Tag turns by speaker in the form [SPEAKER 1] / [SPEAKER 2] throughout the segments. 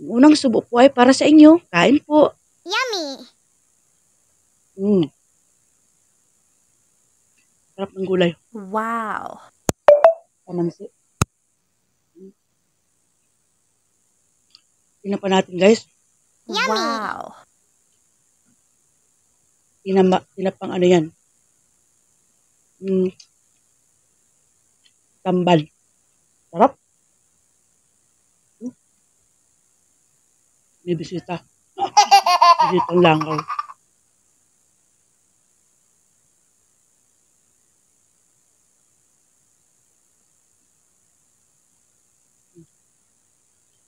[SPEAKER 1] Ang unang subo po ay para sa inyo. Kain po.
[SPEAKER 2] Yummy!
[SPEAKER 1] Sarap ng gulay.
[SPEAKER 2] Wow!
[SPEAKER 1] Pamansi. Tingnan pa natin guys.
[SPEAKER 2] Yummy! Wow!
[SPEAKER 1] Tinapang ano yan. Tambal. Sarap. May bisita. Bisitang langaw.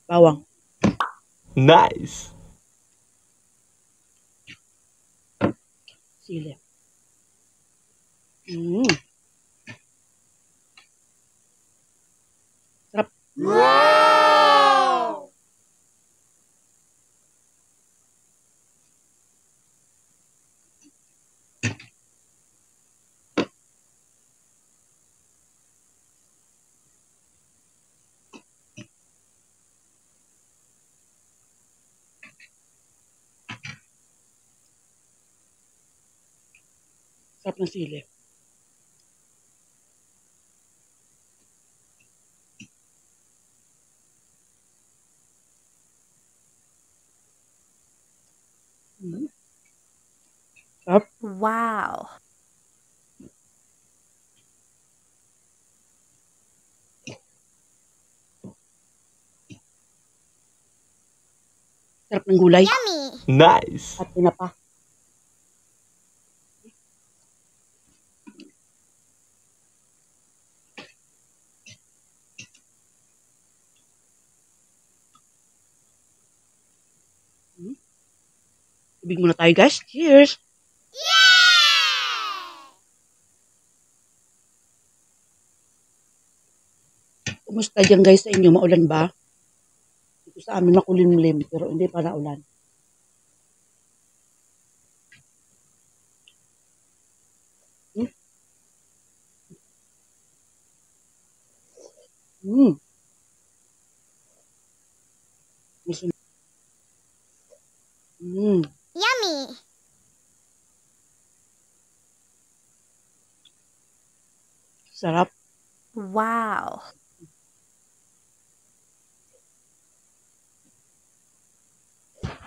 [SPEAKER 1] Bawang.
[SPEAKER 3] Nice.
[SPEAKER 1] Sili. Sarap.
[SPEAKER 2] Wow!
[SPEAKER 1] Sarap ng sili. Sarap.
[SPEAKER 2] Wow!
[SPEAKER 1] Sarap ng gulay.
[SPEAKER 2] Yummy!
[SPEAKER 3] Nice.
[SPEAKER 1] At tinapa. Tubig muna tayo guys. Cheers! Kumusta dyan guys sa inyo? Maulan ba? Dito sa amin makulimlim pero hindi pa naulan.
[SPEAKER 2] Yummy!
[SPEAKER 1] Sarap.
[SPEAKER 2] Wow!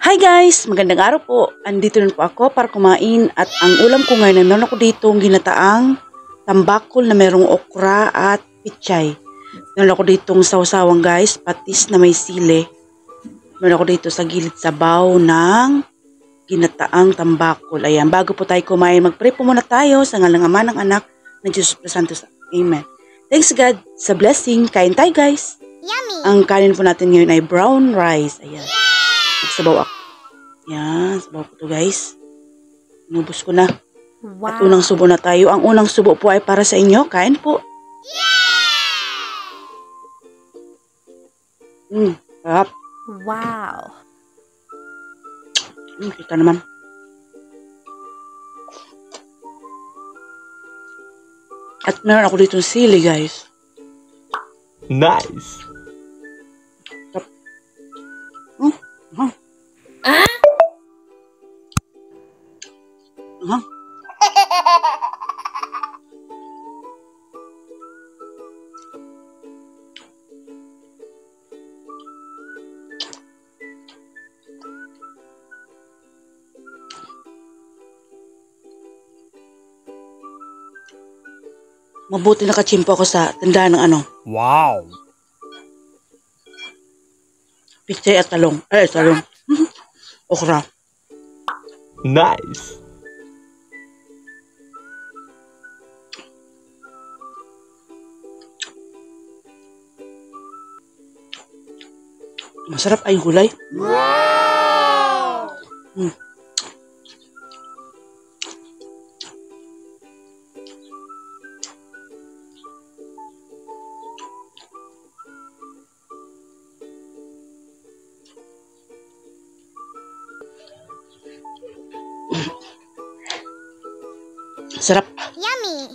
[SPEAKER 1] Hi guys! Magandang araw po. Andito rin po ako para kumain at ang ulam ko ngayon ay meron ako dito ginataang tambakol na merong okra at pichay. Meron ako ditong sawsawang guys, patis na may sili. Meron ako dito sa gilid sabaw ng ginataang tambakol. Ayan, bago po tayo kumain, mag-pray po muna tayo sa ngalang Ama ng Anak ng Diyos Santos. Amen. Thanks God sa blessing. Kain tayo guys.
[SPEAKER 2] Yummy!
[SPEAKER 1] Ang kanin po natin ngayon ay brown rice. Ayan. Magsabaw ako. Yan, sabaw ko to guys. Inubos ko na.
[SPEAKER 2] Wow!
[SPEAKER 1] At unang subo na tayo. Ang unang subo po ay para sa inyo. Kain po. Sarap.
[SPEAKER 2] Wow!
[SPEAKER 1] Kita naman. At meron ako dito sili guys.
[SPEAKER 3] Nice.
[SPEAKER 1] Mabuti nakachimpo ako sa tindahan ng ano.
[SPEAKER 3] Wow.
[SPEAKER 1] Pichay at talong. Talong. Okra.
[SPEAKER 3] Nice.
[SPEAKER 1] Masarap ay gulay.
[SPEAKER 2] Wow!
[SPEAKER 1] Sarap.
[SPEAKER 2] Yummy!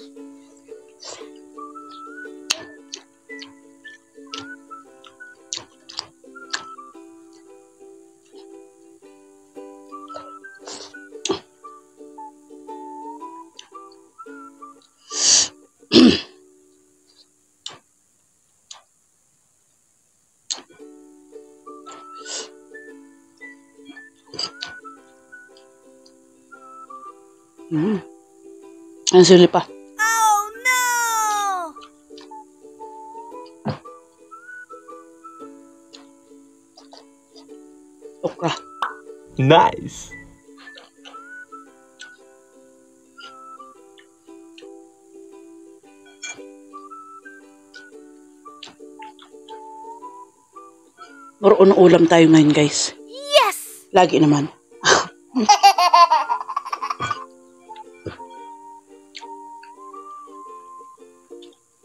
[SPEAKER 1] Ang sili pa.
[SPEAKER 2] Oh no!
[SPEAKER 1] Okra.
[SPEAKER 3] Nice.
[SPEAKER 1] Moroon ng ulam tayo ngayon, guys.
[SPEAKER 2] Yes!
[SPEAKER 1] Lagi naman.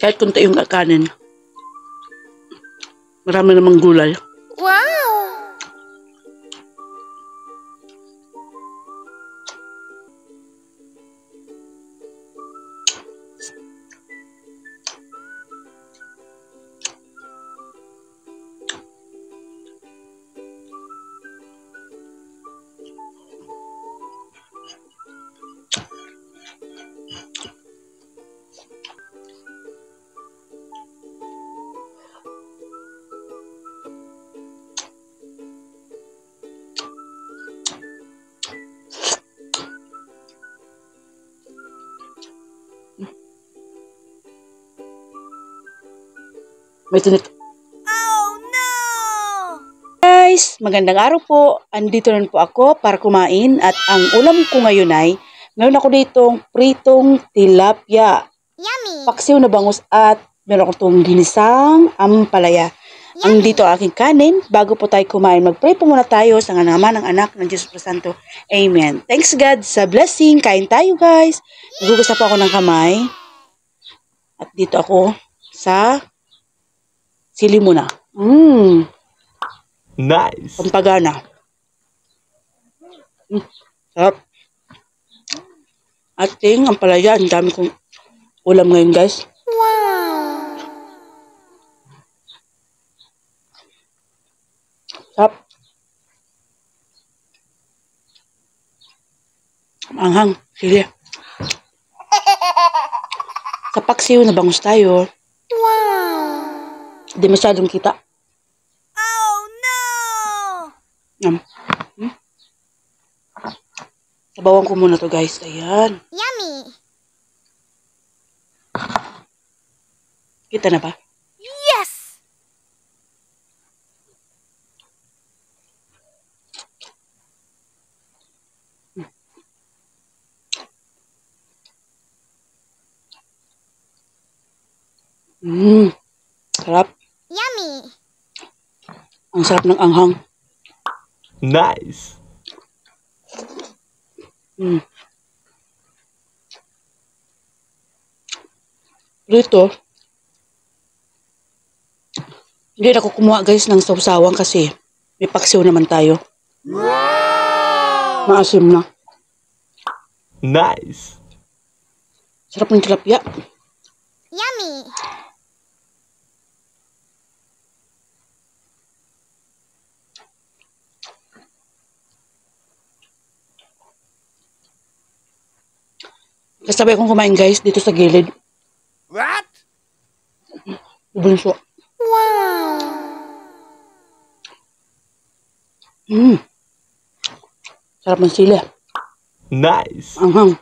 [SPEAKER 1] Kahit kunti yung kanin. Marami namang gulay.
[SPEAKER 2] Wow!
[SPEAKER 1] May tinik.
[SPEAKER 2] Oh no!
[SPEAKER 1] Guys, magandang araw po. Andito rin po ako para kumain at ang ulam ko ngayon ay meron ako ditong pritong tilapia,
[SPEAKER 2] Yummy!
[SPEAKER 1] paksiw na bangus at meron ako itong ginisang ampalaya. Ang dito ang aking kanin. Bago po tayo kumain, mag-pray po muna tayo sa naman ng anak ng Diyos Santo. Amen. Thanks God sa blessing. Kain tayo guys. Nagugas na po ako ng kamay. At dito ako sa sili muna.
[SPEAKER 3] Nice.
[SPEAKER 1] Pampagana. Sarap. Ating ampalaya. Ang dami kong ulam ngayon guys.
[SPEAKER 2] Wow!
[SPEAKER 1] Sarap. Anghang. Sili. Sa paksiw na bangus tayo.
[SPEAKER 2] Wow!
[SPEAKER 1] Hindi masyadong kita.
[SPEAKER 2] Oh no!
[SPEAKER 1] Yum. Sabawan ko muna to guys. Ayan.
[SPEAKER 2] Yummy!
[SPEAKER 1] Kita na ba?
[SPEAKER 2] Yes!
[SPEAKER 1] Sarap.
[SPEAKER 2] Yummy!
[SPEAKER 1] Ang sarap ng anghang.
[SPEAKER 3] Nice.
[SPEAKER 1] Dito, hindi na ako kumuha guys ng sawsawan kasi may paksiw naman tayo. Maasim na.
[SPEAKER 3] Nice.
[SPEAKER 1] Sarap ng tilapia.
[SPEAKER 2] Yummy!
[SPEAKER 1] Kasabay akong kumain guys dito sa gilid.
[SPEAKER 3] What?
[SPEAKER 1] Bunso.
[SPEAKER 2] Wow!
[SPEAKER 1] Sarap ng sili.
[SPEAKER 3] Nice.
[SPEAKER 1] Anghang.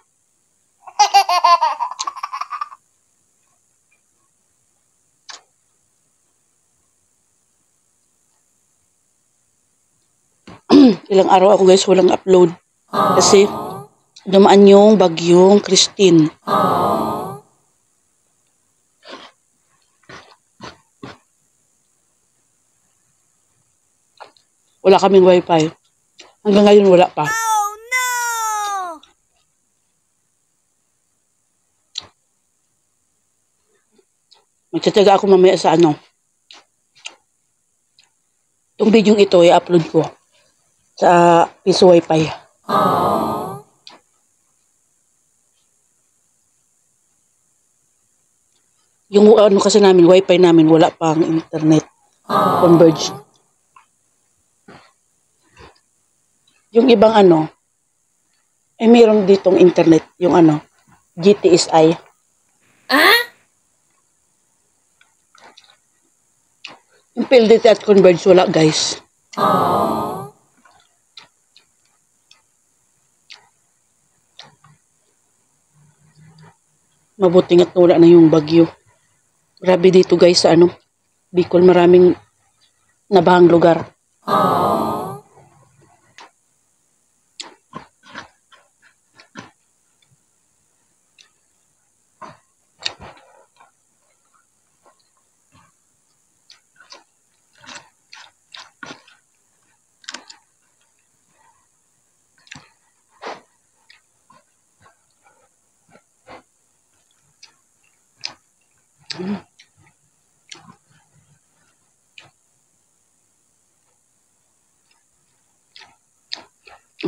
[SPEAKER 1] Ilang araw ako guys walang upload. Kasi dumaan yung bagyong Christine. Wala kaming wifi. Hanggang ngayon wala pa.
[SPEAKER 2] Oh no!
[SPEAKER 1] Magtsatsaga ako mamaya sa ano. Itong video ito i-upload ko sa piso wifi. Yung ano kasi namin, wifi namin, wala pang internet. Converge. Yung ibang ano, eh mayroon ditong internet, yung ano, GTSI. Yung PLDT at Converge, wala guys. Mabuti nga't wala na yung bagyo. Grabe dito guys sa Bicol, maraming nabahang lugar.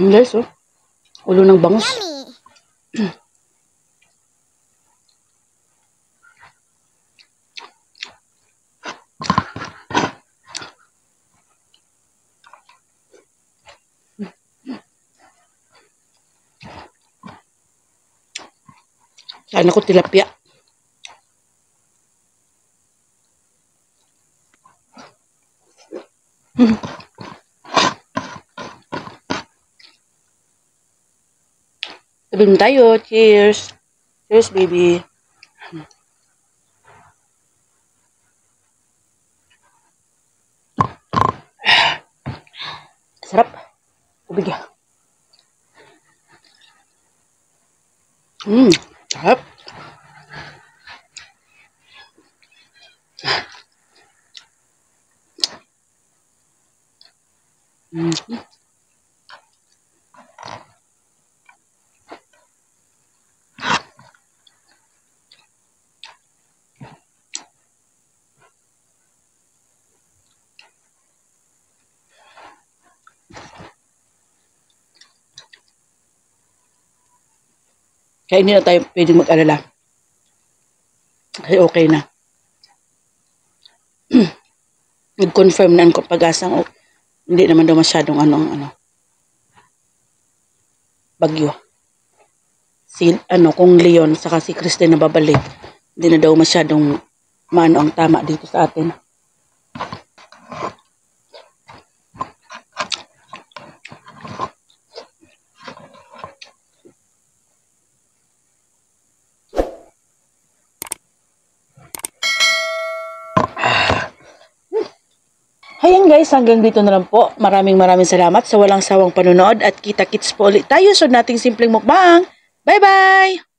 [SPEAKER 1] Guys, ulo ng bangus.
[SPEAKER 2] Yummy.
[SPEAKER 1] Sana ko tilapia. Sabihin tayo. Cheers. Cheers, baby. Sarap. Tubig ya. Sarap. Kaya hindi na tayo pwedeng mag-alala. Kasi okay na. Nag-confirm na ang pag-asang hindi naman daw masyadong bagyo. Kung Leon saka si Christine na babalik, hindi na daw masyadong ang tama dito sa atin. Ayan guys, hanggang dito na lang po. Maraming salamat sa walang sawang panonood at kita-kits po ulit tayo sa nating simpleng mukbang. Bye-bye!